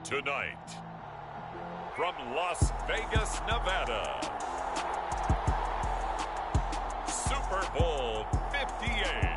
Tonight, from Las Vegas, Nevada, Super Bowl 58.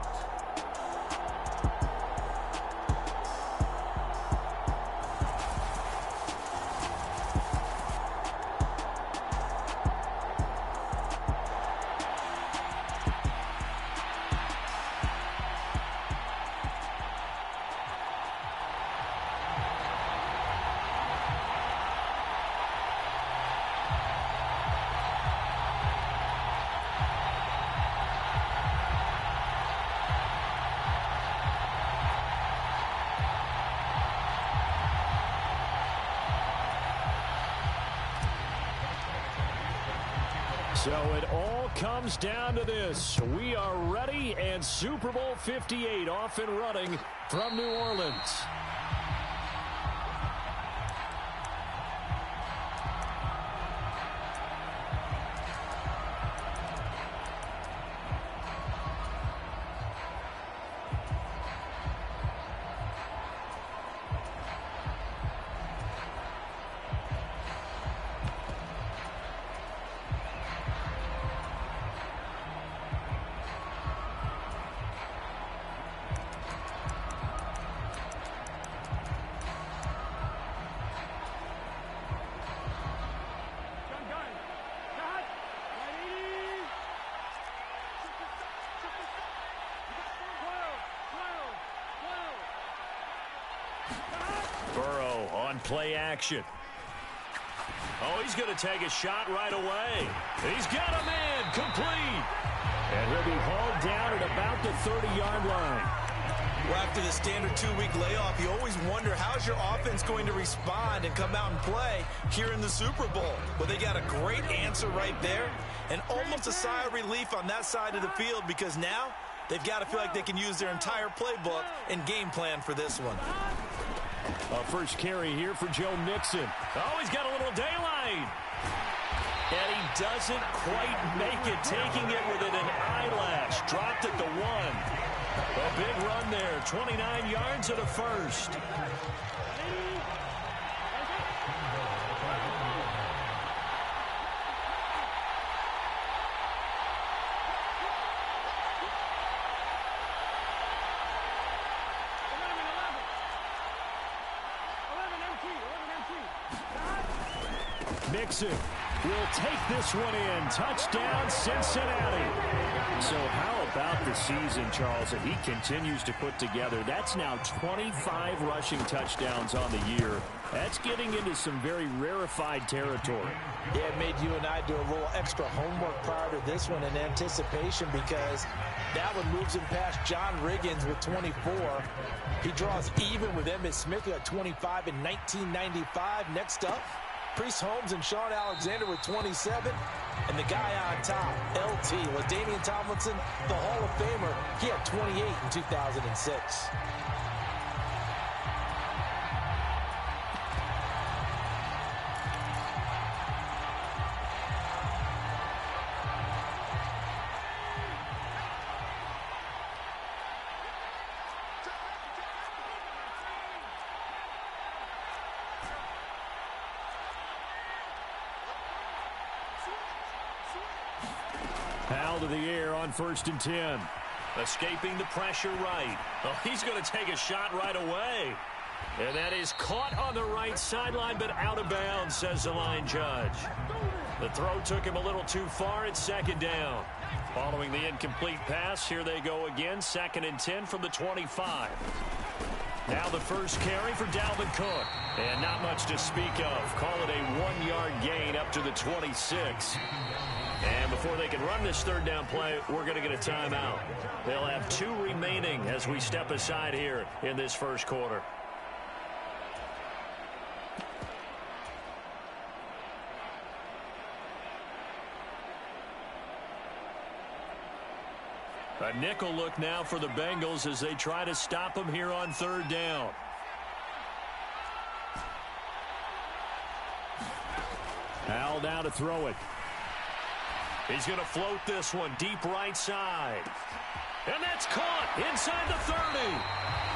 So it all comes down to this. We are ready, and Super Bowl 58 off and running from New Orleans. Burrow on play action. Oh, he's going to take a shot right away. He's got a man complete. And he'll be hauled down at about the 30-yard line. Well, after the standard 2-week layoff, you always wonder how's your offense going to respond and come out and play here in the Super Bowl. Well, they got a great answer right there and almost a sigh of relief on that side of the field because now they've got to feel like they can use their entire playbook and game plan for this one. A first carry here for Joe Mixon. Oh, he's got a little daylight. And he doesn't quite make it, taking it within an eyelash. Dropped at the 1. A big run there, 29 yards and a first. Mixon will take this one in. Touchdown, Cincinnati. So how about the season, Charles, that he continues to put together? That's now 25 rushing touchdowns on the year. That's getting into some very rarefied territory. Yeah, it made you and I do a little extra homework prior to this one in anticipation because that one moves him past John Riggins with 24. He draws even with Emmitt Smith at 25 in 1995. Next up, Priest Holmes and Sean Alexander with 27. And the guy on top, LT, LaDainian Tomlinson, the Hall of Famer, he had 28 in 2006. Foul to the air on 1st and 10. Escaping the pressure right. Oh, he's going to take a shot right away. And that is caught on the right sideline, but out of bounds, says the line judge. The throw took him a little too far at 2nd down. Following the incomplete pass, here they go again. 2nd and 10 from the 25. Now the first carry for Dalvin Cook. And not much to speak of. Call it a 1-yard gain up to the 26. And before they can run this 3rd down play, we're going to get a timeout. They'll have 2 remaining as we step aside here in this first quarter. A nickel look now for the Bengals as they try to stop them here on 3rd down. Al now to throw it. He's going to float this one deep right side. And that's caught inside the 30.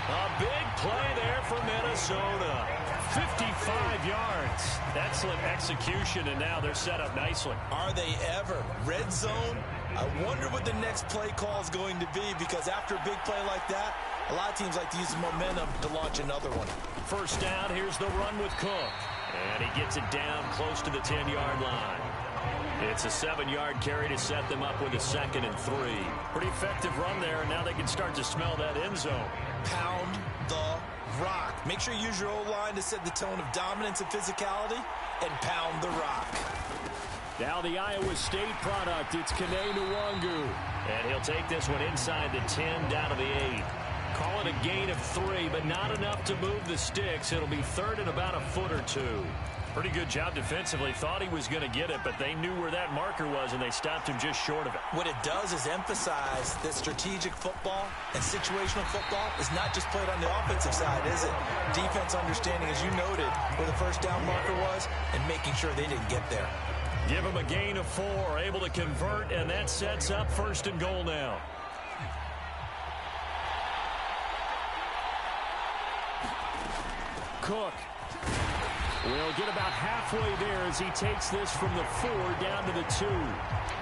A big play there for Minnesota. 55 yards. Excellent execution, and now they're set up nicely. Are they ever? Red zone? I wonder what the next play call is going to be, because after a big play like that, a lot of teams like to use the momentum to launch another one. First down, here's the run with Cook. And he gets it down close to the 10-yard line. It's a 7-yard carry to set them up with a 2nd and 3. Pretty effective run there, and now they can start to smell that end zone. Pound the rock. Make sure you use your O-line to set the tone of dominance and physicality, and pound the rock. Now the Iowa State product, it's Kene Nwangu. And he'll take this one inside the 10 down to the 8. Call it a gain of 3, but not enough to move the sticks. It'll be 3rd and about a foot or 2. Pretty good job defensively. Thought he was going to get it, but they knew where that marker was, and they stopped him just short of it. What it does is emphasize that strategic football and situational football is not just played on the offensive side, is it? Defense understanding, as you noted, where the first down marker was and making sure they didn't get there. Give him a gain of 4, able to convert, and that sets up 1st and goal now. Cook will get about halfway there as he takes this from the 4 down to the 2.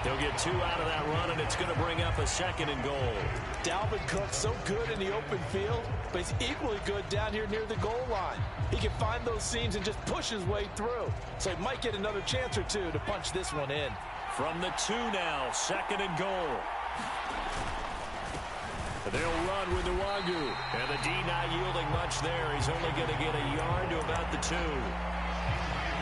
He'll get 2 out of that run, and it's going to bring up a 2nd and goal. Dalvin Cook so good in the open field, but he's equally good down here near the goal line. He can find those seams and just push his way through. So he might get another chance or 2 to punch this one in. From the 2 now, 2nd and goal. They'll run with Nwangu. And the D not yielding much there. He's only going to get a yard to about the 2.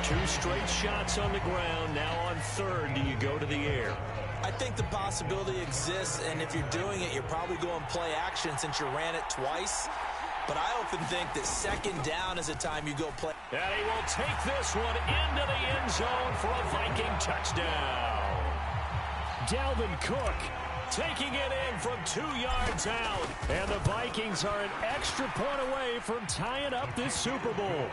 2 straight shots on the ground. Now on 3rd, do you go to the air? I think the possibility exists, and if you're doing it, you're probably going play action since you ran it twice. But I often think that 2nd down is a time you go play. And he will take this one into the end zone for a Viking touchdown. Dalvin Cook taking it in from 2 yards out. And the Vikings are an extra point away from tying up this Super Bowl.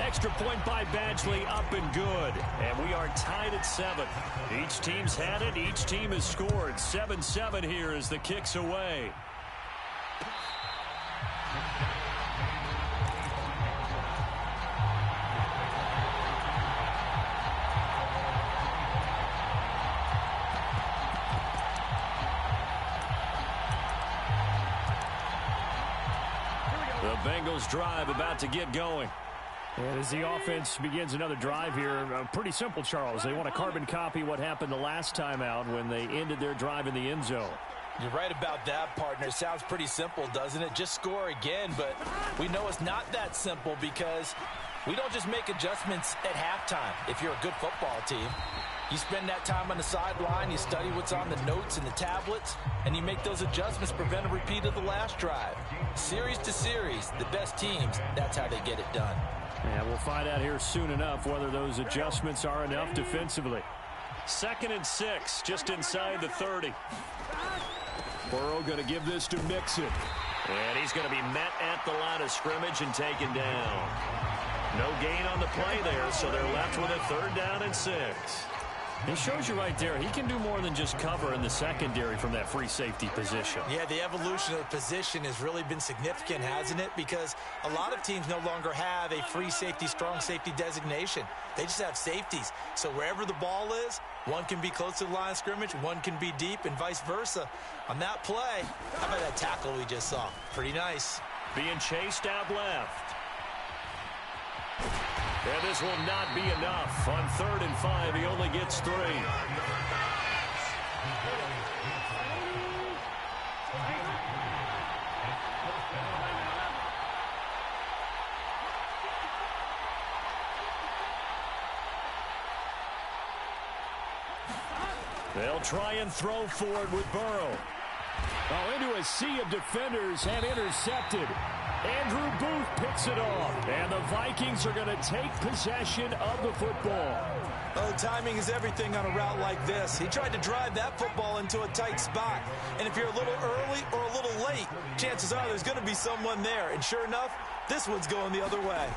Extra point by Badgley, up and good. And we are tied at 7. Each team's had it. Each team has scored. 7-7 here as the kick's away. The Bengals drive about to get going. And as the offense begins another drive here, pretty simple, Charles. They want to carbon copy what happened the last time out when they ended their drive in the end zone. You're right about that, partner. Sounds pretty simple, doesn't it? Just score again, but we know it's not that simple because we don't just make adjustments at halftime if you're a good football team. You spend that time on the sideline, you study what's on the notes and the tablets, and you make those adjustments, prevent a repeat of the last drive. Series to series, the best teams, that's how they get it done. And we'll find out here soon enough whether those adjustments are enough defensively. 2nd and 6, just inside the 30. Burrow going to give this to Mixon. And he's going to be met at the line of scrimmage and taken down. No gain on the play there, so they're left with a 3rd down and 6. It shows you right there, he can do more than just cover in the secondary from that free safety position. Yeah, the evolution of the position has really been significant, hasn't it? Because a lot of teams no longer have a free safety, strong safety designation. They just have safeties. So wherever the ball is, one can be close to the line of scrimmage, one can be deep, and vice versa. On that play, how about that tackle we just saw? Pretty nice. Being chased out left. And this will not be enough. On 3rd and 5, he only gets 3. They'll try and throw forward with Burrow. Oh, into a sea of defenders and intercepted. Andrew Booth picks it off. And the Vikings are going to take possession of the football. Oh, timing is everything on a route like this. He tried to drive that football into a tight spot. And if you're a little early or a little late, chances are there's going to be someone there. And sure enough, this one's going the other way.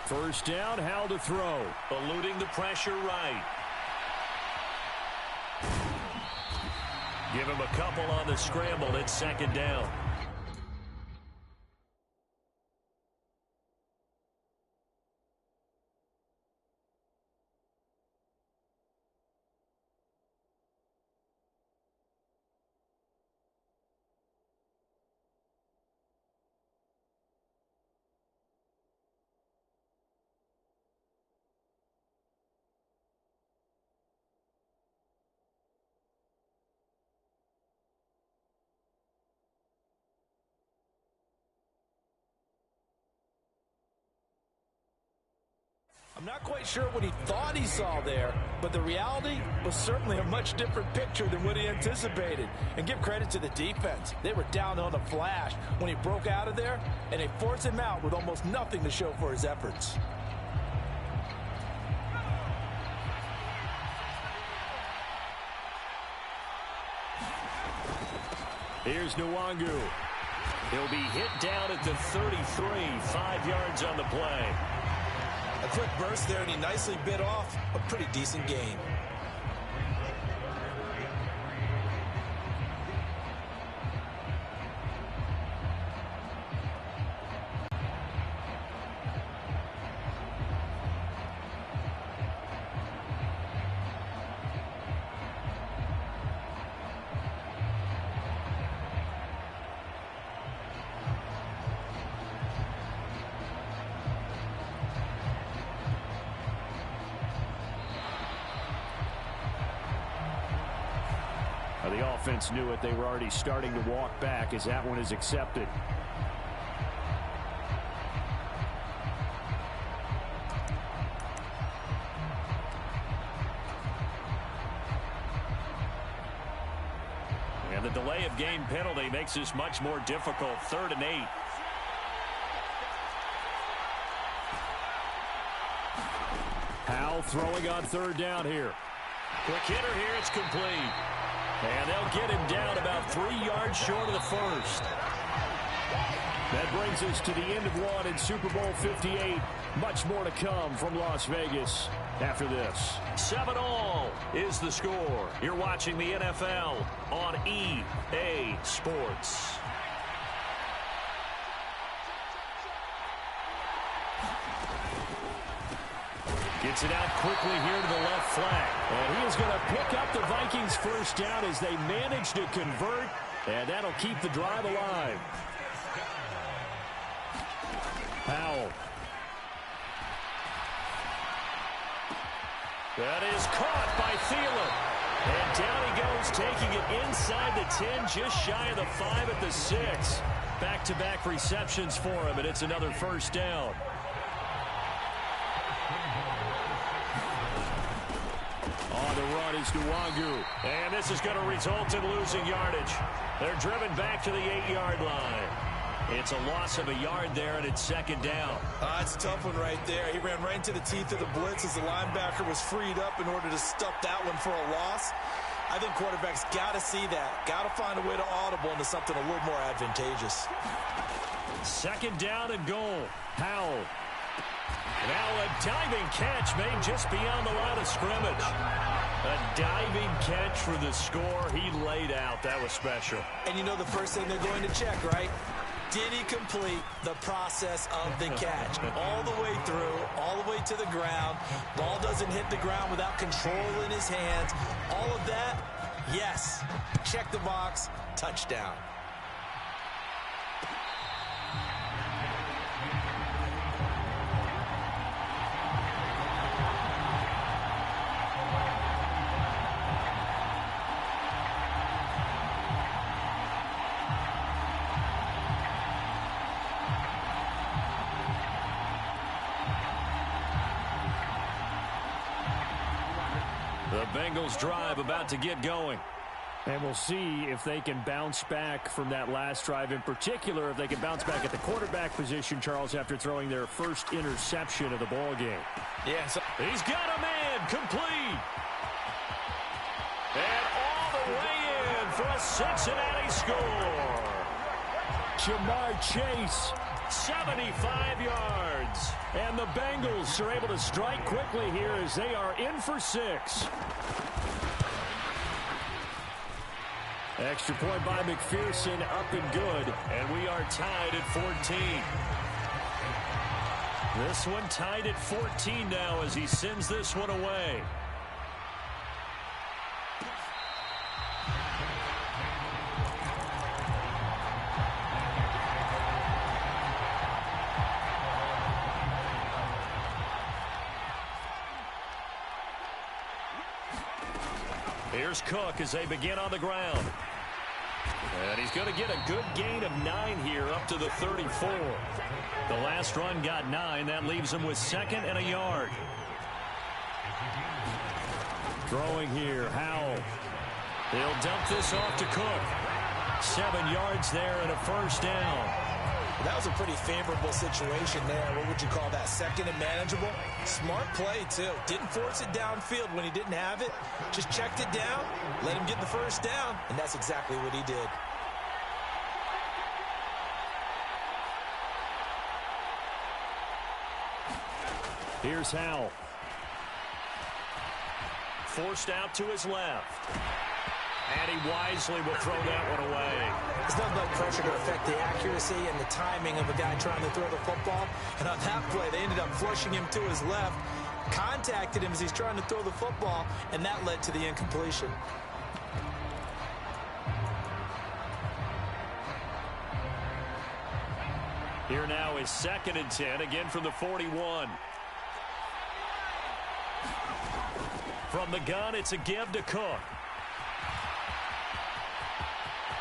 1st down, Howell to throw. Eluding the pressure right. Give him a couple on the scramble. It's second down. I'm not quite sure what he thought he saw there, but the reality was certainly a much different picture than what he anticipated. And give credit to the defense. They were down on a flash when he broke out of there, and they forced him out with almost nothing to show for his efforts. Here's Nwangu. He'll be hit down at the 33, 5 yards on the play. A quick burst there, and he nicely bit off a pretty decent gain. The offense knew it. They were already starting to walk back as that one is accepted. And the delay of game penalty makes this much more difficult. 3rd and 8. Howell throwing on 3rd down here. Quick hitter here. It's complete. And they'll get him down about 3 yards short of the first. That brings us to the end of one in Super Bowl 58. Much more to come from Las Vegas after this. 7-all is the score. You're watching the NFL on EA Sports. Gets it out quickly here to the left flank. And he is going to pick up the Vikings first down as they manage to convert. And that'll keep the drive alive. Howell. That is caught by Thielen. And down he goes, taking it inside the 10, just shy of the 5 at the 6. Back-to-back receptions for him, and it's another first down. On the run is Nwangu. And this is going to result in losing yardage. They're driven back to the 8-yard line. It's a loss of a yard there, and it's second down. It's a tough one right there. He ran right into the teeth of the blitz as the linebacker was freed up in order to stuff that one for a loss. I think quarterbacks got to see that. Got to find a way to audible into something a little more advantageous. Second down and goal. Howell. Now a diving catch made just beyond the line of scrimmage. A diving catch for the score. He laid out. That was special. And you know the first thing they're going to check, right? Did he complete the process of the catch? All the way through, all the way to the ground. Ball doesn't hit the ground without control in his hands. All of that, yes. Check the box, touchdown. The Bengals drive about to get going. And we'll see if they can bounce back from that last drive. In particular, if they can bounce back at the quarterback position, Charles, after throwing their first interception of the ball game. Yeah, so he's got a man complete. And all the way in for a Cincinnati score. Jamar Chase, 75 yards. And the Bengals are able to strike quickly here as they are in for 6. Extra point by McPherson, up and good. And we are tied at 14. This one tied at 14 now as he sends this one away. Here's Cook as they begin on the ground. And he's going to get a good gain of 9 here up to the 34. The last run got 9. That leaves him with 2nd and a yard. Throwing here, Howell. He'll dump this off to Cook. 7 yards there and a first down. That was a pretty favorable situation there. What would you call that? 2nd and manageable? Smart play, too. Didn't force it downfield when he didn't have it. Just checked it down, let him get the first down, and that's exactly what he did. Here's Howell. Forced out to his left. And he wisely will throw that one away. There's nothing like pressure to affect the accuracy and the timing of a guy trying to throw the football. And on that play, they ended up flushing him to his left, contacted him as he's trying to throw the football, and that led to the incompletion. Here now is 2nd and 10, again from the 41. From the gun, it's a give to Cook.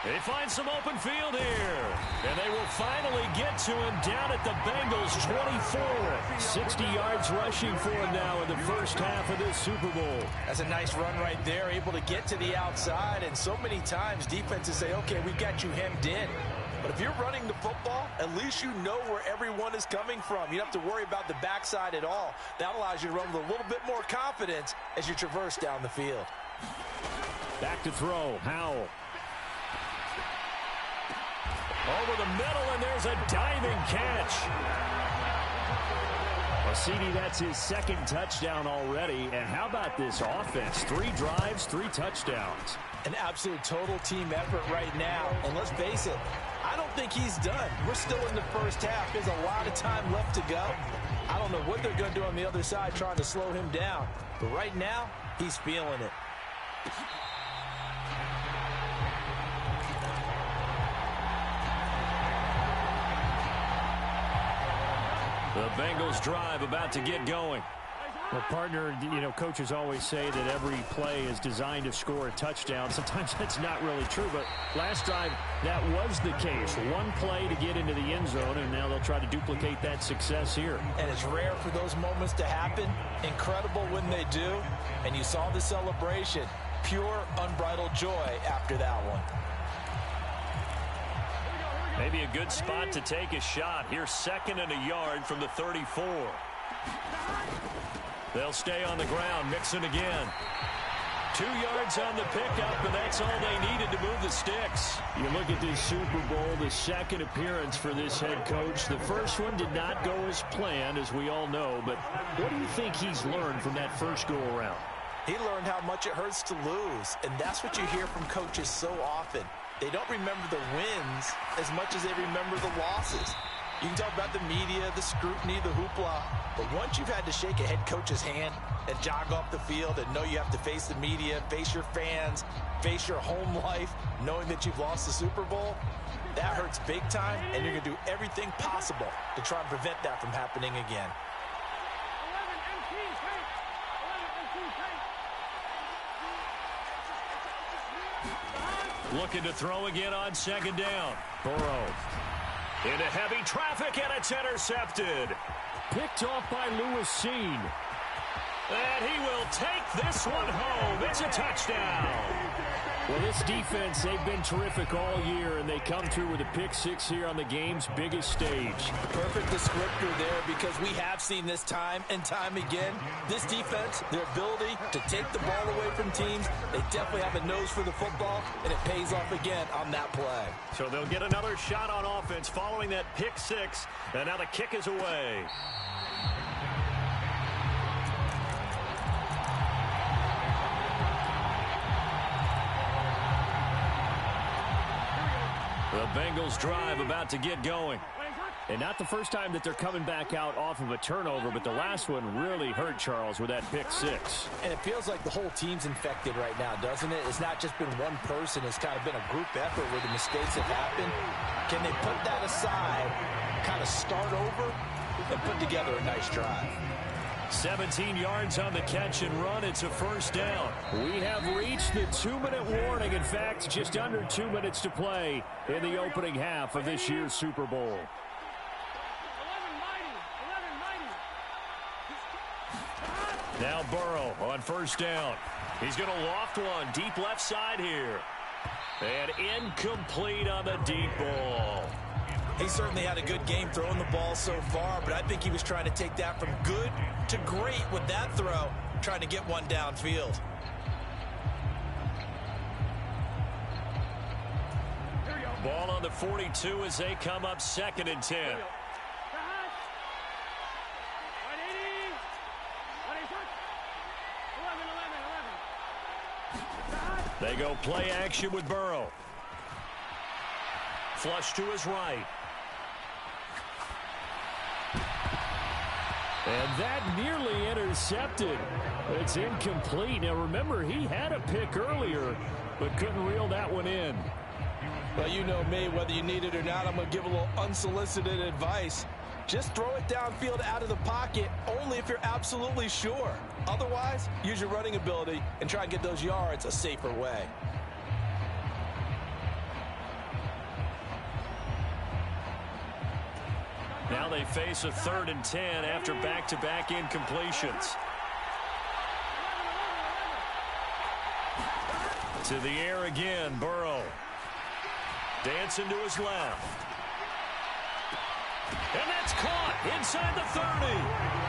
They find some open field here. And they will finally get to him down at the Bengals 24. 60 yards rushing for him now in the first half of this Super Bowl. That's a nice run right there, able to get to the outside. And so many times defenses say, okay, we've got you hemmed in. But if you're running the football, at least you know where everyone is coming from. You don't have to worry about the backside at all. That allows you to run with a little bit more confidence as you traverse down the field. Back to throw, Howell. Over the middle, and there's a diving catch. Well, CD, that's his 2nd touchdown already. And how about this offense? 3 drives, 3 touchdowns. An absolute total team effort right now. And let's face it, I don't think he's done. We're still in the first half. There's a lot of time left to go. I don't know what they're going to do on the other side trying to slow him down. But right now, he's feeling it. The Bengals drive about to get going. Well, partner, coaches always say that every play is designed to score a touchdown. Sometimes that's not really true, but last drive, that was the case. One play to get into the end zone, and now they'll try to duplicate that success here. And it's rare for those moments to happen. Incredible when they do. And you saw the celebration. Pure, unbridled joy after that one. Maybe a good spot to take a shot. Here's 2nd and a yard from the 34. They'll stay on the ground. Mixon again. 2 yards on the pickup, and that's all they needed to move the sticks. You look at this Super Bowl, the 2nd appearance for this head coach. The first one did not go as planned, as we all know. But what do you think he's learned from that first go-around? He learned how much it hurts to lose, and that's what you hear from coaches so often. They don't remember the wins as much as they remember the losses. You can talk about the media, the scrutiny, the hoopla, but once you've had to shake a head coach's hand and jog off the field and know you have to face the media, face your fans, face your home life, knowing that you've lost the Super Bowl, that hurts big time, and you're going to do everything possible to try and prevent that from happening again. Looking to throw again on 2nd down. Burrow into heavy traffic, and it's intercepted. Picked off by Lewis Seen. And he will take this one home. It's a touchdown. Well, this defense, they've been terrific all year, and they come through with a pick 6 here on the game's biggest stage. Perfect descriptor there, because we have seen this time and time again. This defense, their ability to take the ball away from teams, they definitely have a nose for the football, and it pays off again on that play. So they'll get another shot on offense following that pick 6, and now the kick is away. The Bengals drive about to get going. And not the first time that they're coming back out off of a turnover, but the last one really hurt Charles with that pick six. And it feels like the whole team's infected right now, doesn't it? It's not just been one person. It's kind of been a group effort where the mistakes have happened. Can they put that aside, kind of start over, and put together a nice drive? 17 yards on the catch and run. It's a first down. We have reached the 2-minute warning. In fact, just under 2 minutes to play in the opening half of this year's Super Bowl. Now Burrow on first down. He's going to loft one deep left side here. And incomplete on the deep ball. He certainly had a good game throwing the ball so far, but I think he was trying to take that from good to great with that throw, trying to get one downfield. Ball on the 42 as they come up 2nd and 10. They go play action with Burrow. Flush to his right. And that nearly intercepted. It's incomplete. Now remember, he had a pick earlier, but couldn't reel that one in. Well, you know me, whether you need it or not, I'm going to give a little unsolicited advice. Just throw it downfield out of the pocket, only if you're absolutely sure. Otherwise, use your running ability and try and get those yards a safer way. Now they face a 3rd and 10 after back-to-back incompletions. To the air again, Burrow. Dancing to his left. And that's caught inside the 30.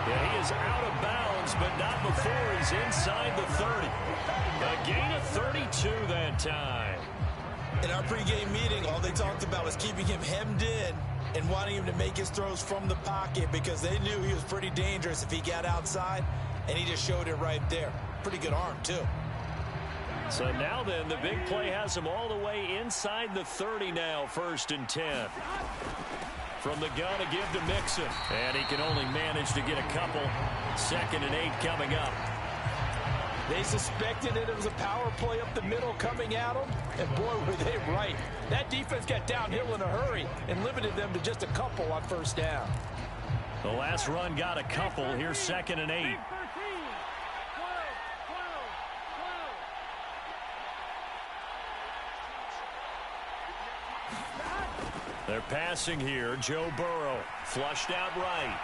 Yeah, he is out of bounds, but not before he's inside the 30. A gain of 32 that time. In our pregame meeting, all they talked about was keeping him hemmed in and wanting him to make his throws from the pocket because they knew he was pretty dangerous if he got outside, and he just showed it right there. Pretty good arm, too. So now then, the big play has him all the way inside the 30 now, 1st and 10. From the gun to give to Mixon. And he can only manage to get a couple. 2nd and 8 coming up. They suspected it was a power play up the middle coming at them, and boy, were they right. That defense got downhill in a hurry and limited them to just a couple on 1st down. The last run got a couple. Here's 2nd and 8. They're passing here. Joe Burrow flushed out right.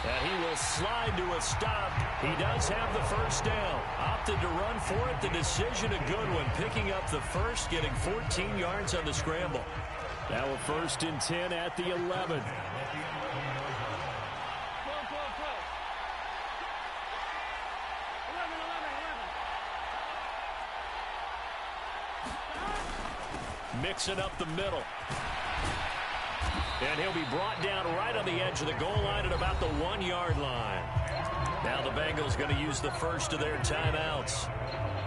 And he will slide to a stop. He does have the 1st down. Opted to run for it. The decision, a good one. Picking up the 1st, getting 14 yards on the scramble. Now a 1st and 10 at the 11. Mixing up the middle. And he'll be brought down right on the edge of the goal line at about the 1-yard line. Now the Bengals going to use the first of their timeouts,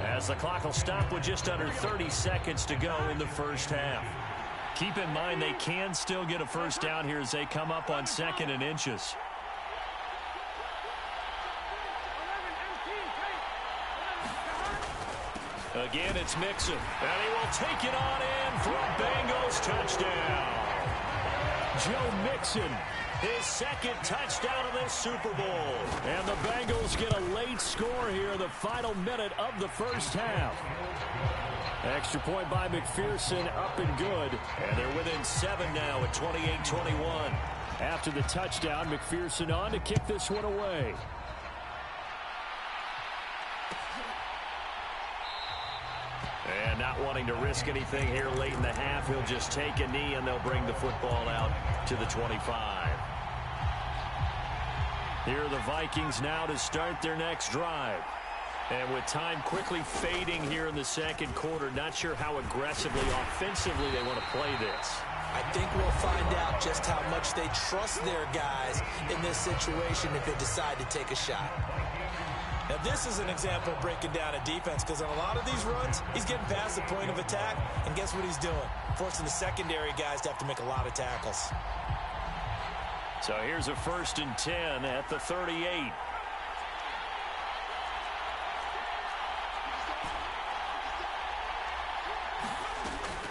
as the clock will stop with just under 30 seconds to go in the first half. Keep in mind they can still get a 1st down here as they come up on 2nd and inches. Again, it's Mixon. And he will take it on in for a Bengals touchdown. Joe Mixon, his 2nd touchdown of this Super Bowl. And the Bengals get a late score here in the final minute of the first half. Extra point by McPherson, up and good. And they're within 7 now at 28-21. After the touchdown, McPherson on to kick this one away. And not wanting to risk anything here late in the half, he'll just take a knee and they'll bring the football out to the 25. Here are the Vikings now to start their next drive. And with time quickly fading here in the 2nd quarter, not sure how aggressively, offensively they want to play this. I think we'll find out just how much they trust their guys in this situation if they decide to take a shot. Now, this is an example of breaking down a defense because on a lot of these runs, he's getting past the point of attack, and guess what he's doing? Forcing the secondary guys to have to make a lot of tackles. So here's a 1st and 10 at the 38.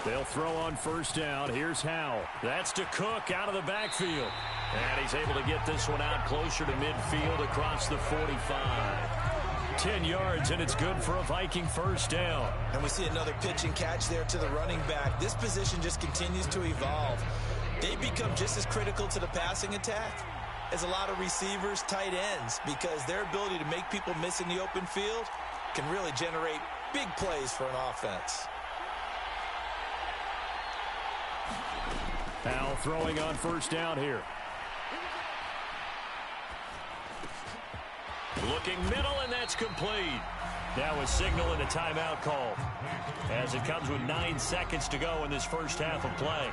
They'll throw on 1st down. Here's Howell. That's to Cook out of the backfield. And he's able to get this one out closer to midfield across the 45. 10 yards, and it's good for a Viking 1st down. And we see another pitch and catch there to the running back. This position just continues to evolve. They become just as critical to the passing attack as a lot of receivers, tight ends, because their ability to make people miss in the open field can really generate big plays for an offense. Howell throwing on 1st down here. Looking middle, and that's complete. Now a signal and a timeout call as it comes with 9 seconds to go in this 1st half of play.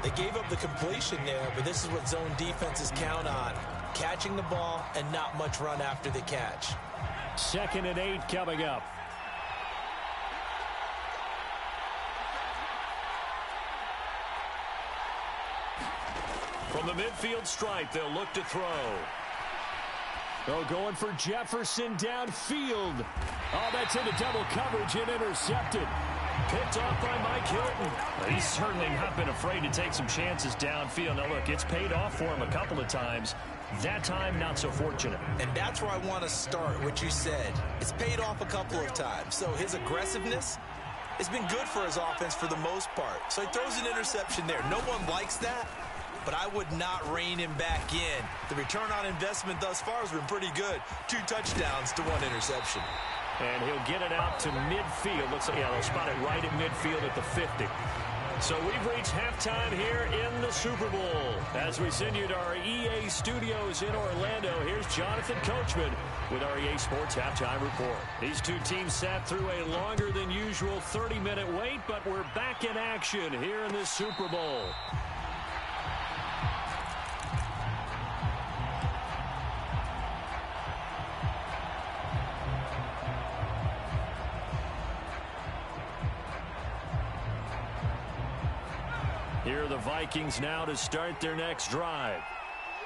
They gave up the completion there, but this is what zone defenses count on. Catching the ball and not much run after the catch. 2nd and 8 coming up. From the midfield stripe, they'll look to throw. Oh, going for Jefferson downfield. Oh, that's into double coverage and intercepted. Picked off by Mike Hilton. He's certainly not been afraid to take some chances downfield. Now, look, it's paid off for him a couple of times. That time, not so fortunate. And that's where I want to start, what you said. It's paid off a couple of times. So his aggressiveness has been good for his offense for the most part. So he throws an interception there. No one likes that, but I would not rein him back in. The return on investment thus far has been pretty good. 2 touchdowns to 1 interception. And he'll get it out to midfield. Looks like, yeah, they'll spot it right at midfield at the 50. So we've reached halftime here in the Super Bowl. As we send you to our EA studios in Orlando, here's Jonathan Coachman with our EA Sports Halftime Report. These two teams sat through a longer than usual 30-minute wait, but we're back in action here in this Super Bowl. Here are the Vikings now to start their next drive.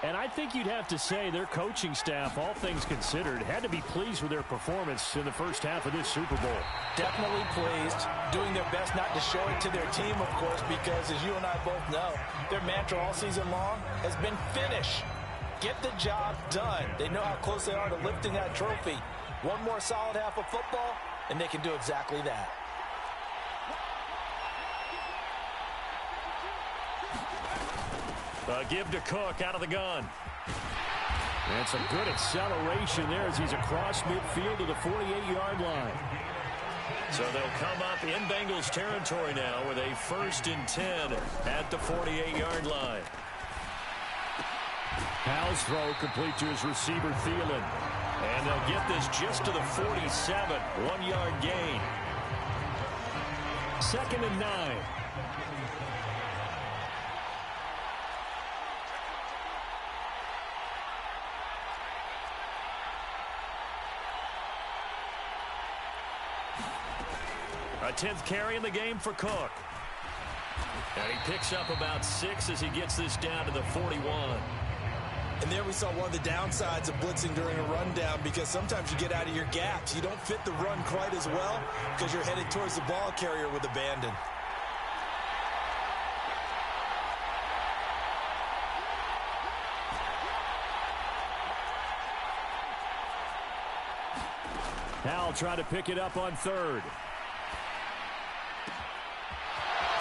And I think you'd have to say their coaching staff, all things considered, had to be pleased with their performance in the 1st half of this Super Bowl. Definitely pleased, doing their best not to show it to their team, of course, because as you and I both know, their mantra all season long has been finish. Get the job done. They know how close they are to lifting that trophy. One more solid half of football, and they can do exactly that. Give to Cook out of the gun. And some good acceleration there as he's across midfield to the 48-yard line. So they'll come up in Bengals territory now with a 1st and 10 at the 48-yard line. Howell's throw complete to his receiver, Thielen. And they'll get this just to the 47, 1-yard gain. 2nd and 9. A 10th carry in the game for Cook. And he picks up about 6 as he gets this down to the 41. And there we saw one of the downsides of blitzing during a rundown, because sometimes you get out of your gaps. You don't fit the run quite as well because you're headed towards the ball carrier with abandon. Howell trying to pick it up on 3rd.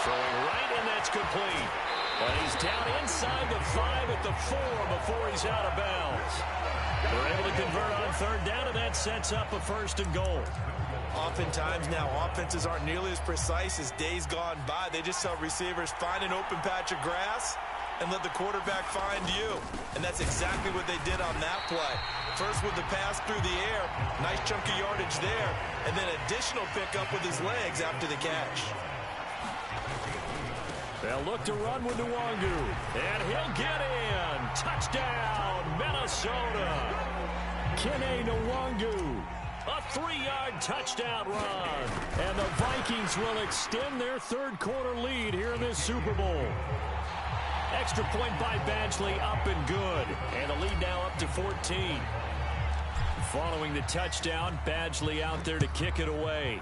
Throwing right, and that's complete. But he's down inside the 5 at the 4 before he's out of bounds. They're able to convert on 3rd down, and that sets up a 1st and goal. Oftentimes now, offenses aren't nearly as precise as days gone by. They just tell receivers, find an open patch of grass and let the quarterback find you. And that's exactly what they did on that play. First with the pass through the air, nice chunk of yardage there, and then additional pickup with his legs after the catch. They'll look to run with Nwangu, and he'll get in. Touchdown, Minnesota. Kene Nwangu. A 3-yard touchdown run. And the Vikings will extend their third-quarter lead here in this Super Bowl. Extra point by Badgley, up and good. And the lead now up to 14. Following the touchdown, Badgley out there to kick it away.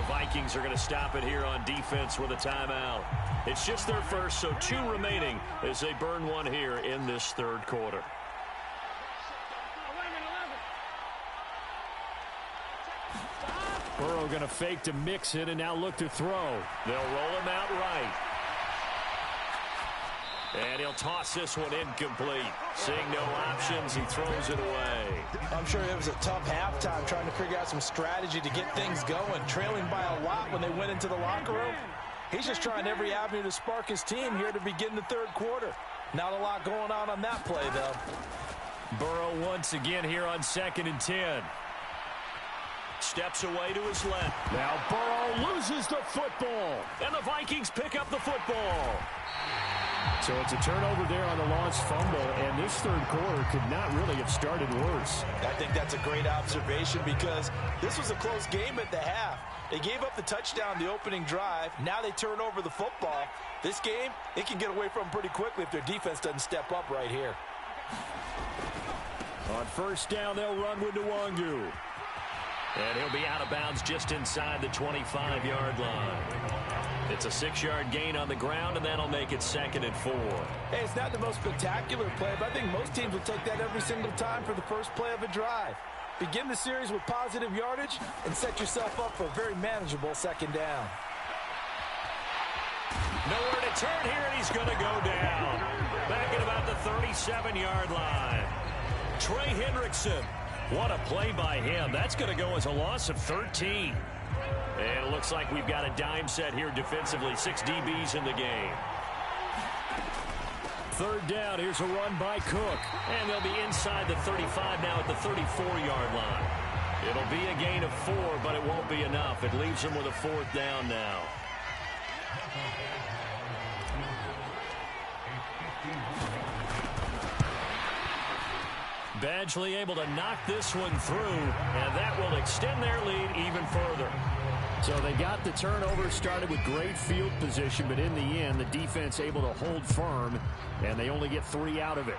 Vikings are going to stop it here on defense with a timeout. It's just their first, so 2 remaining as they burn one here in this third quarter. Burrow going to fake to mix it and now look to throw. They'll roll him out right. And he'll toss this one incomplete. Seeing no options, he throws it away. I'm sure it was a tough halftime trying to figure out some strategy to get things going. Trailing by a lot when they went into the locker room. He's just trying every avenue to spark his team here to begin the third quarter. Not a lot going on that play, though. Burrow once again here on 2nd and 10. Steps away to his left. Now Burrow loses the football. And the Vikings pick up the football. So it's a turnover there on the lost fumble, and this third quarter could not really have started worse. I think that's a great observation because this was a close game at the half. They gave up the touchdown the opening drive. Now they turn over the football. This game, they can get away from them pretty quickly if their defense doesn't step up right here. On first down, they'll run with Nwangu. And he'll be out of bounds just inside the 25-yard line. It's a 6-yard gain on the ground, and that'll make it 2nd and 4. Hey, it's not the most spectacular play, but I think most teams will take that every single time for the first play of a drive. Begin the series with positive yardage and set yourself up for a very manageable 2nd down. Nowhere to turn here, and he's going to go down. Back at about the 37-yard line. Trey Hendrickson. What a play by him. That's going to go as a loss of 13. And it looks like we've got a dime set here defensively. 6 DBs in the game. Third down. Here's a run by Cook. And they'll be inside the 35 now at the 34-yard line. It'll be a gain of 4, but it won't be enough. It leaves them with a 4th down now. Badgley able to knock this one through, and that will extend their lead even further. So they got the turnover, started with great field position, but in the end, the defense able to hold firm, and they only get 3 out of it.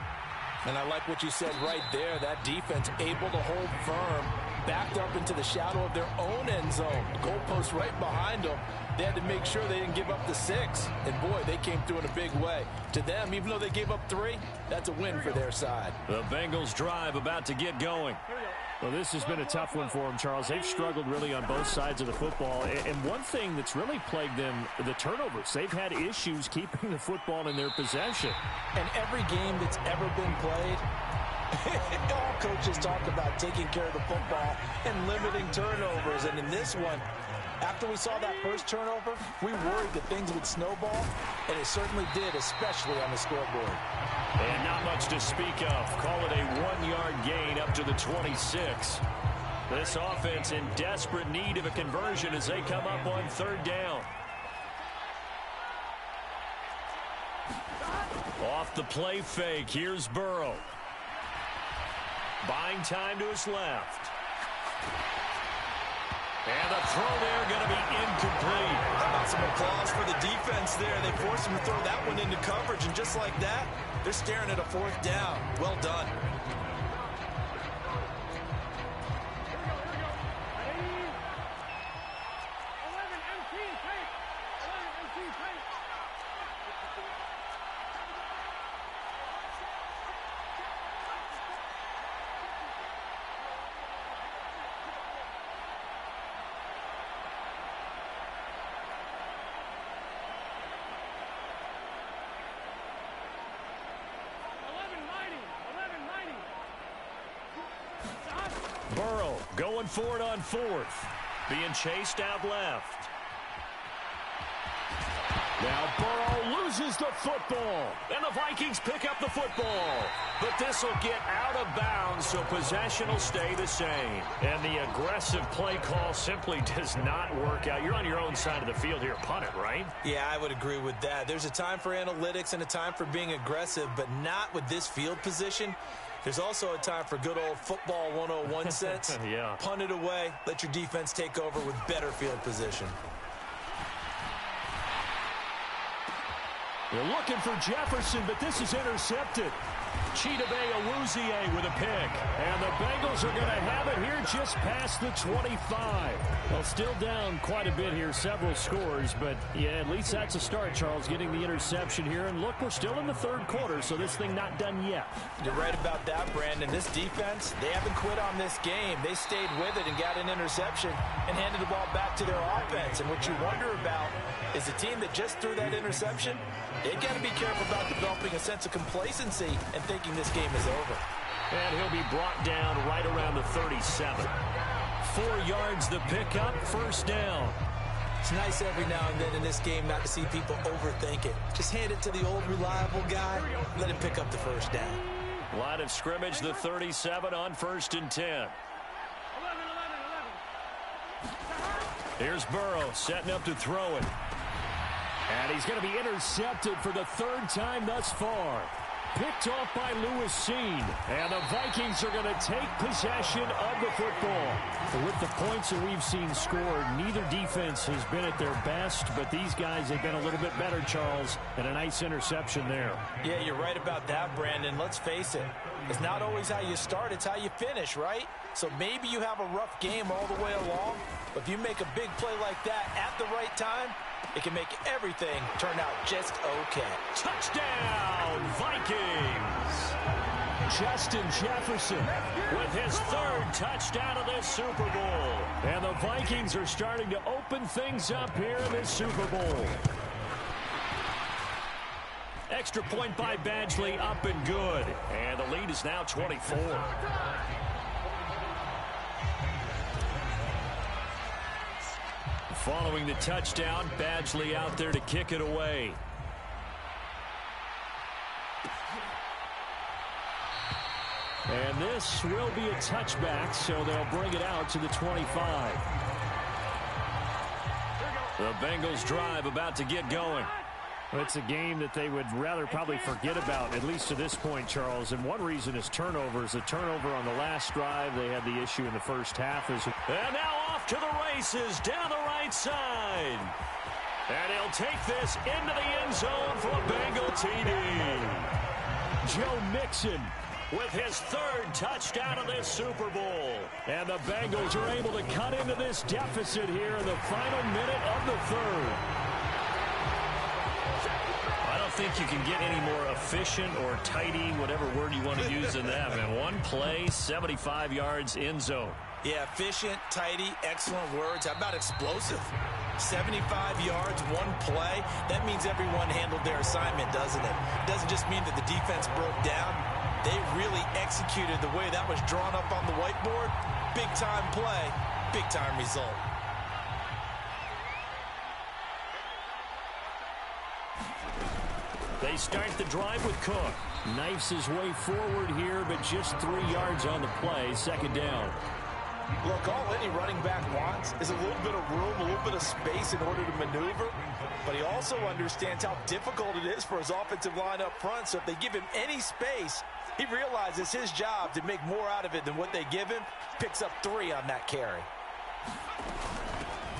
And I like what you said right there. That defense able to hold firm, backed up into the shadow of their own end zone. The goalpost right behind them. They had to make sure they didn't give up the 6. And, boy, they came through in a big way. To them, even though they gave up 3, that's a win for their side. The Bengals drive about to get going. Well, this has been a tough one for them, Charles. They've struggled really on both sides of the football. And one thing that's really plagued them, the turnovers. They've had issues keeping the football in their possession. And every game that's ever been played, all coaches talk about taking care of the football and limiting turnovers. And in this one, after we saw that first turnover, we worried that things would snowball, and it certainly did, especially on the scoreboard. And not much to speak of. Call it a 1-yard gain up to the 26. This offense in desperate need of a conversion as they come up on 3rd down. Off the play fake, here's Burrow. Buying time to his left. And the throw there going to be incomplete. How about some applause for the defense there? They forced him to throw that one into coverage, and just like that, they're staring at a 4th down. Well done. Burrow going for it on fourth. Being chased out left. Now Burrow loses the football. And the Vikings pick up the football. But this will get out of bounds, so possession will stay the same. And the aggressive play call simply does not work out. You're on your own side of the field here. Punt it, right? Yeah, I would agree with that. There's a time for analytics and a time for being aggressive, but not with this field position. There's also a time for good old football 101 sense. Yeah. Punt it away. Let your defense take over with better field position. They're looking for Jefferson, but this is intercepted. Chidobe Awuzie with a pick. And the Bengals are going to have it here just past the 25. Well, still down quite a bit here, several scores. But, yeah, at least that's a start, Charles, getting the interception here. And, look, we're still in the third quarter, so this thing not done yet. You're right about that, Brandon. This defense, they haven't quit on this game. They stayed with it and got an interception and handed the ball back to their offense. And what you wonder about is the team that just threw that interception, they got to be careful about developing a sense of complacency and thinking this game is over. And he'll be brought down right around the 37. 4 yards the pickup, first down. It's nice every now and then in this game not to see people overthink it. Just hand it to the old reliable guy, let him pick up the first down. Line of scrimmage, the 37 on 1st and 10. Here's Burrow setting up to throw it. And he's going to be intercepted for the 3rd time thus far. Picked off by Lewis Seen. And the Vikings are going to take possession of the football. With the points that we've seen scored, neither defense has been at their best, but these guys have been a little bit better, Charles, and a nice interception there. Yeah, you're right about that, Brandon. Let's face it. It's not always how you start, it's how you finish, right? So maybe you have a rough game all the way along, but if you make a big play like that at the right time, it can make everything turn out just okay. Touchdown, Vikings! Justin Jefferson with his 3rd touchdown of this Super Bowl. And the Vikings are starting to open things up here in this Super Bowl. Extra point by Badgley, up and good. And the lead is now 24. Following the touchdown, Badgley out there to kick it away. And this will be a touchback, so they'll bring it out to the 25. The Bengals drive about to get going. Well, it's a game that they would rather probably forget about, at least to this point, Charles. And one reason is turnovers. A turnover on the last drive. They had the issue in the first half. And now off to the races down the right side. And he'll take this into the end zone for a Bengal TD. Joe Mixon with his 3rd touchdown of this Super Bowl. And the Bengals are able to cut into this deficit here in the final minute of the 3rd. I don't think you can get any more efficient or tidy, whatever word you want to use in that, man. One play, 75 yards, end zone. Yeah, efficient, tidy, excellent words. How about explosive? 75 yards, one play. That means everyone handled their assignment, doesn't it? Doesn't just mean that the defense broke down. They really executed the way that was drawn up on the whiteboard. Big-time play, big-time result. They start the drive with Cook. Knifes his way forward here, but just 3 yards on the play. 2nd down. Look, all any running back wants is a little bit of room, a little bit of space in order to maneuver. But he also understands how difficult it is for his offensive line up front. So if they give him any space, he realizes his job to make more out of it than what they give him. Picks up 3 on that carry.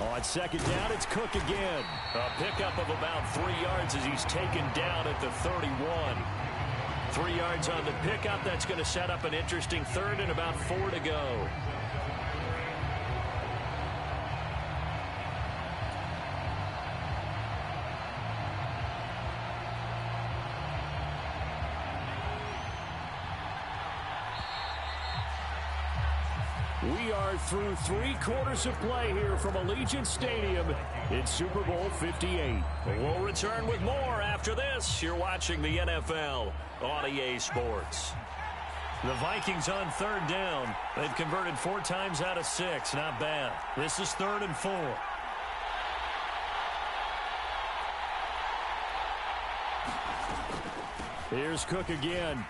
On 2nd down, it's Cook again. A pickup of about 3 yards as he's taken down at the 31. 3 yards on the pickup. That's going to set up an interesting 3rd and about 4 to go. We are through 3 quarters of play here from Allegiant Stadium in Super Bowl 58. We'll return with more after this. You're watching the NFL on EA Sports. The Vikings on third down. They've converted 4 times out of 6. Not bad. This is 3rd and 4. Here's Cook again.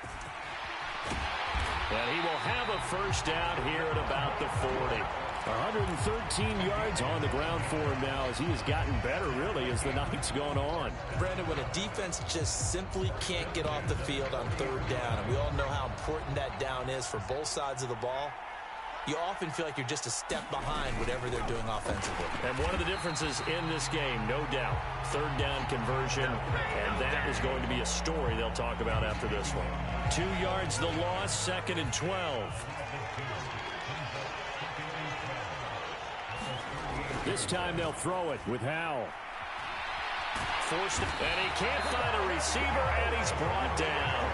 And he will have a first down here at about the 40. 113 yards on the ground for him now as he has gotten better, really, as the night's gone on. Brandon, when a defense just simply can't get off the field on third down, and we all know how important that down is for both sides of the ball, you often feel like you're just a step behind whatever they're doing offensively. And one of the differences in this game, no doubt, third down conversion, and that is going to be a story they'll talk about after this one. 2 yards the loss, 2nd and 12. This time they'll throw it with Howell. Forced it, and he can't find a receiver, and he's brought down.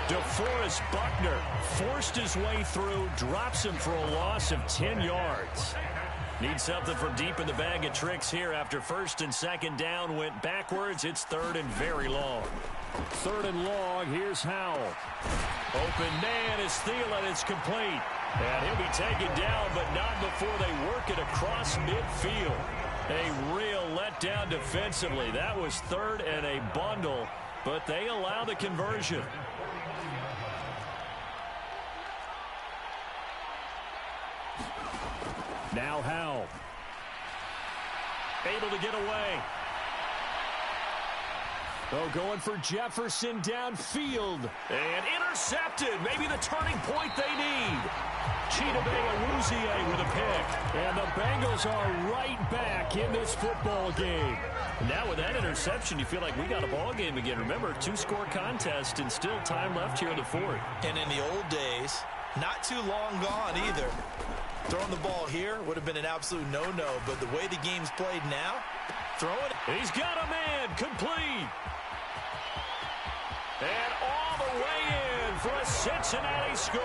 DeForest Buckner forced his way through, drops him for a loss of 10 yards. Needs something from deep in the bag of tricks here after 1st and 2nd down went backwards. It's 3rd and very long. 3rd and long, here's Howell. Open man is Thielen, it's complete. And he'll be taken down, but not before they work it across midfield. A real letdown defensively. That was 3rd and a bundle, but they allow the conversion. Now Howell. Able to get away. Oh, going for Jefferson downfield. And intercepted. Maybe the turning point they need. Chidobe Awuzie with a pick. And the Bengals are right back in this football game. Now with that interception, you feel like we got a ball game again. Remember, 2-score contest and still time left here in the 4th. And in the old days, not too long gone either. Throwing the ball here would have been an absolute no-no, but the way the game's played now, throwing it. He's got a man, complete. And all the way in for a Cincinnati score.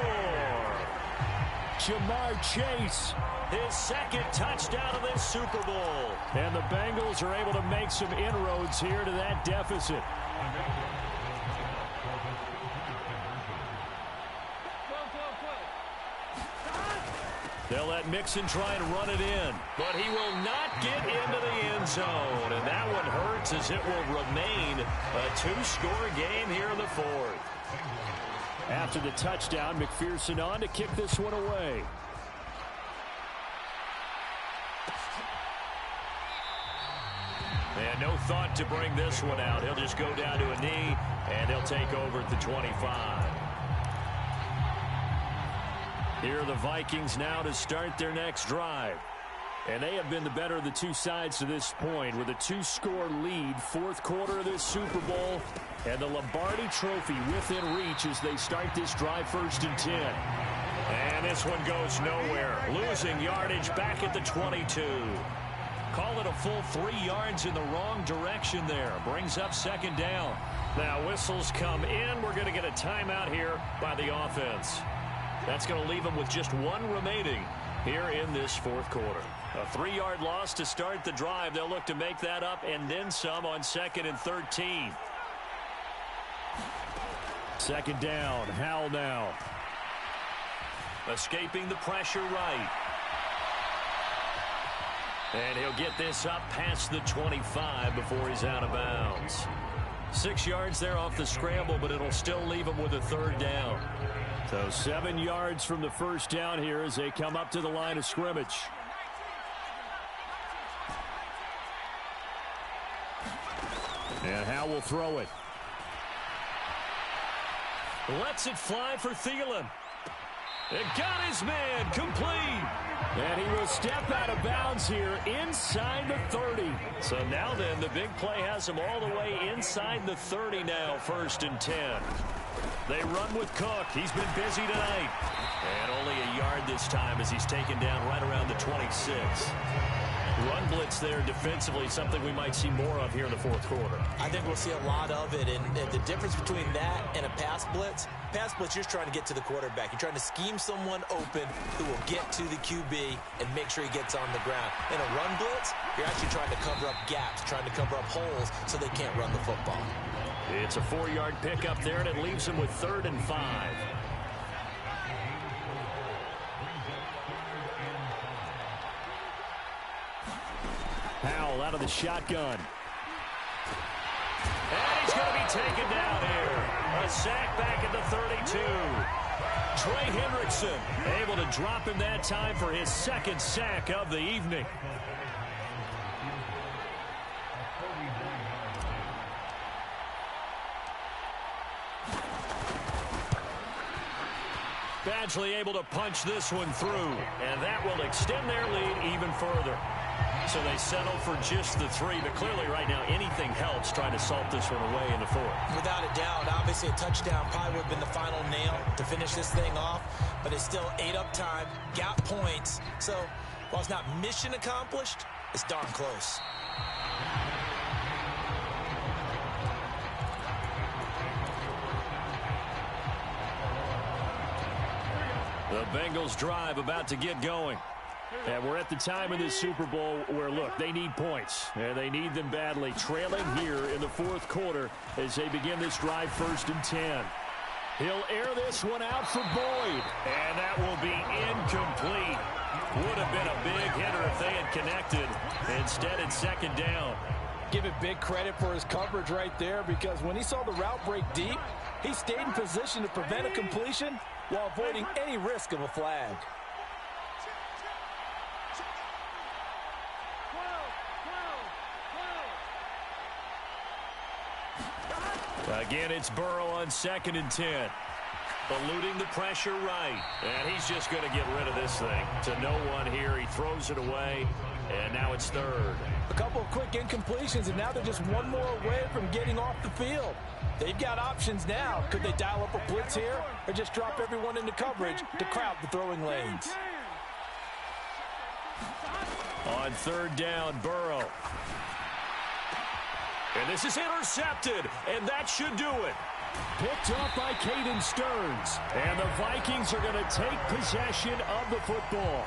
Jamar Chase. His 2nd touchdown of this Super Bowl. And the Bengals are able to make some inroads here to that deficit. They'll let Mixon try and run it in, but he will not get into the end zone. And that one hurts as it will remain a 2-score game here in the 4th. After the touchdown, McPherson on to kick this one away. And no thought to bring this one out. He'll just go down to a knee, and they'll take over at the 25. Here are the Vikings now to start their next drive. And they have been the better of the two sides to this point with a 2-score lead, 4th quarter of this Super Bowl, and the Lombardi Trophy within reach as they start this drive 1st and 10. And this one goes nowhere. Losing yardage back at the 22. Call it a full 3 yards in the wrong direction there. Brings up 2nd down. Now whistles come in. We're going to get a timeout here by the offense. That's going to leave them with just 1 remaining here in this 4th quarter. A 3-yard loss to start the drive. They'll look to make that up and then some on 2nd and 13. 2nd down. Howell now. Escaping the pressure right. And he'll get this up past the 25 before he's out of bounds. 6 yards there off the scramble, but it'll still leave him with a 3rd down. So 7 yards from the first down here as they come up to the line of scrimmage. And Howell will throw it. Lets it fly for Thielen. It got his man complete. And he will step out of bounds here inside the 30. So now then, the big play has him all the way inside the 30 now, 1st and 10. They run with Cook. He's been busy tonight. And only a yard this time as he's taken down right around the 26. Run blitz there defensively, something we might see more of here in the 4th quarter. I think we'll see a lot of it, and the difference between that and a pass blitz, you're trying to get to the quarterback. You're trying to scheme someone open who will get to the QB and make sure he gets on the ground. In a run blitz, you're actually trying to cover up gaps, trying to cover up holes so they can't run the football. It's a 4-yard pickup there, and it leaves him with 3rd and 5. Howell out of the shotgun. And he's going to be taken down here. A sack back at the 32. Trey Hendrickson able to drop him that time for his second sack of the evening. Badgley able to punch this one through, and that will extend their lead even further. So they settle for just the 3, but clearly right now anything helps trying to salt this one away in the 4th. Without a doubt, obviously a touchdown probably would have been the final nail to finish this thing off, but it's still ate up time, got points. So while it's not mission accomplished, it's darn close. The Bengals drive about to get going. And we're at the time in this Super Bowl where, look, they need points. And they need them badly. Trailing here in the 4th quarter as they begin this drive 1st and 10. He'll air this one out for Boyd. And that will be incomplete. Would have been a big hitter if they had connected. Instead, it's 2nd down. Give it big credit for his coverage right there, because when he saw the route break deep, he stayed in position to prevent a completion while avoiding any risk of a flag. Again, it's Burrow on 2nd and 10. Eluding the pressure right. And he's just going to get rid of this thing. To no one here. He throws it away. And now it's 3rd. A couple of quick incompletions, and now they're just one more away from getting off the field. They've got options now. Could they dial up a blitz here or just drop everyone into coverage to crowd the throwing lanes? On 3rd down, Burrow. And this is intercepted, and that should do it. Picked up by Caden Stearns. And the Vikings are going to take possession of the football.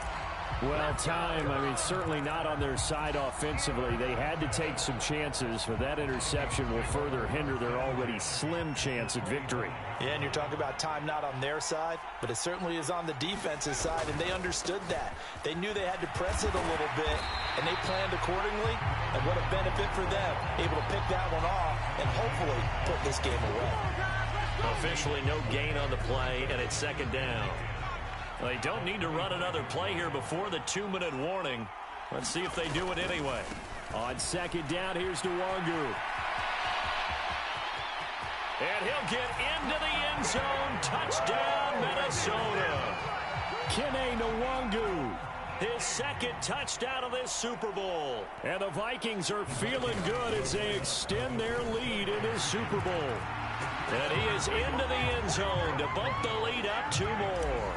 Well, certainly not on their side offensively. They had to take some chances, but that interception will further hinder their already slim chance at victory. Yeah, and you're talking about time not on their side, but it certainly is on the defensive side, and they understood that. They knew they had to press it a little bit, and they planned accordingly, and what a benefit for them, able to pick that one off and hopefully put this game away. Officially no gain on the play, and it's 2nd down. They don't need to run another play here before the 2-minute warning. Let's see if they do it anyway. On 2nd down, here's Nwangu. And he'll get into the end zone. Touchdown, Minnesota. Kene Nwangu. His 2nd touchdown of this Super Bowl. And the Vikings are feeling good as they extend their lead in this Super Bowl. And he is into the end zone to bump the lead up 2 more.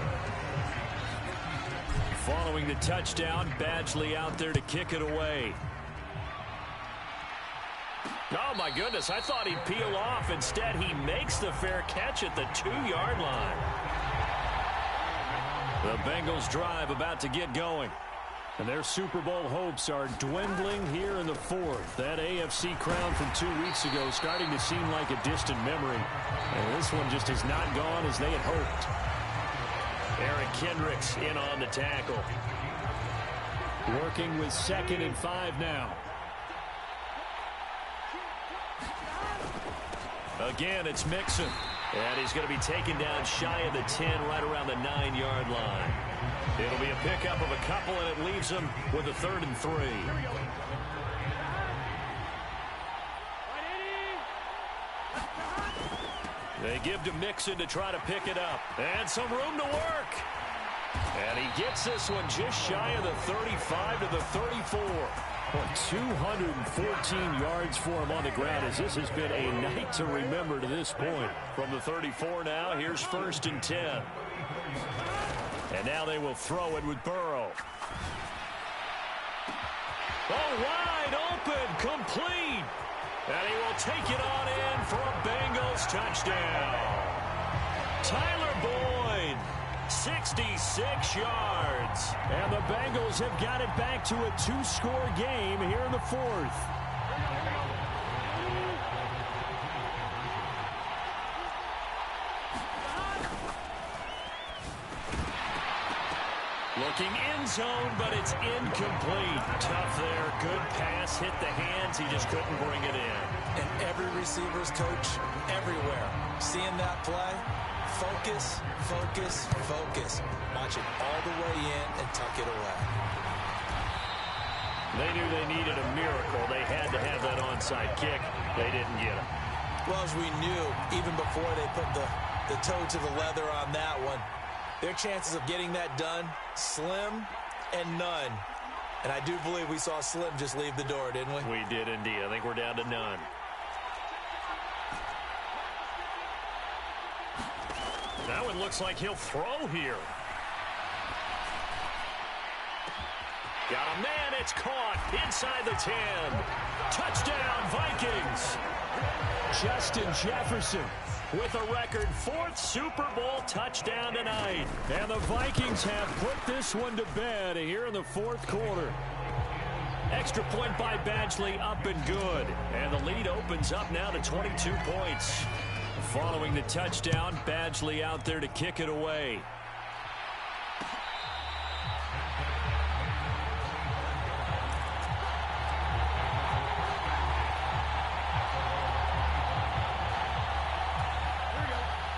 Following the touchdown, Badgley out there to kick it away. Oh, my goodness, I thought he'd peel off. Instead, he makes the fair catch at the 2-yard line. The Bengals drive about to get going. And their Super Bowl hopes are dwindling here in the 4th. That AFC crown from 2 weeks ago starting to seem like a distant memory. And this one just has not gone as they had hoped. Eric Kendricks in on the tackle. Working with 2nd and 5 now. Again, it's Mixon. And he's going to be taken down shy of the 10, right around the 9-yard line. It'll be a pickup of a couple, and it leaves them with a 3rd and 3. They give to Mixon to try to pick it up. And some room to work. And he gets this one just shy of the 35 to the 34. Well, 214 yards for him on the ground as this has been a night to remember to this point. From the 34 now, here's 1st and 10. And now they will throw it with Burrow. Oh, wide open, complete. And he will take it on in for a Bengals touchdown. Tyler Boyd, 66 yards. And the Bengals have got it back to a 2-score game here in the 4th. Looking end zone, but it's incomplete. Tough there. good pass hit the hands. He just couldn't bring it in. And every receiver's coach everywhere. Seeing that play, focus, focus, focus. Watch it all the way in and tuck it away. They knew they needed a miracle. They had to have that onside kick. They didn't get it. Well, as we knew, even before they put the toe to the leather on that one, their chances of getting that done, slim and none. And I do believe we saw Slim just leave the door, didn't we? We did indeed. I think we're down to none. That one looks like he'll throw here. Got a man, it's caught inside the 10. Touchdown, Vikings. Justin Jefferson with a record 4th Super Bowl touchdown tonight. And the Vikings have put this one to bed here in the 4th quarter. Extra point by Badgley, up and good. And the lead opens up now to 22 points. Following the touchdown, Badgley out there to kick it away.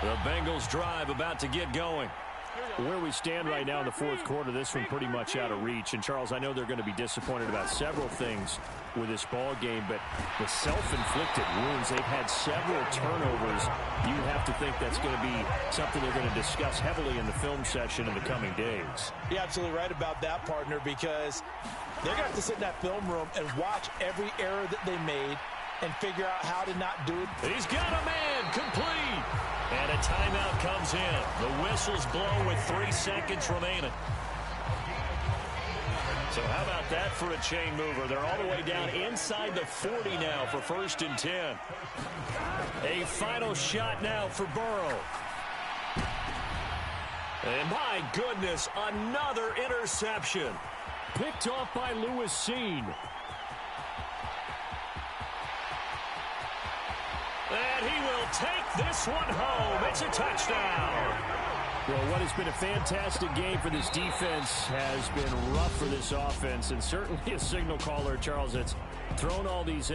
The Bengals drive about to get going. Where we stand right now in the 4th quarter, this one pretty much out of reach. And, Charles, I know they're going to be disappointed about several things with this ball game, but the self-inflicted wounds, they've had several turnovers. You have to think that's going to be something they're going to discuss heavily in the film session in the coming days. You're absolutely right about that, partner, because they're going to have to sit in that film room and watch every error that they made and figure out how to not do it. He's got a man, complete. And a timeout comes in. The whistles blow with 3 seconds remaining. So how about that for a chain mover? They're all the way down inside the 40 now for 1st and 10. A final shot now for Burrow. And my goodness, another interception. Picked off by Lewis Seen. And he will take this one home. It's a touchdown. Well, what has been a fantastic game for this defense has been rough for this offense, and certainly a signal caller, Charles, that's thrown all these in.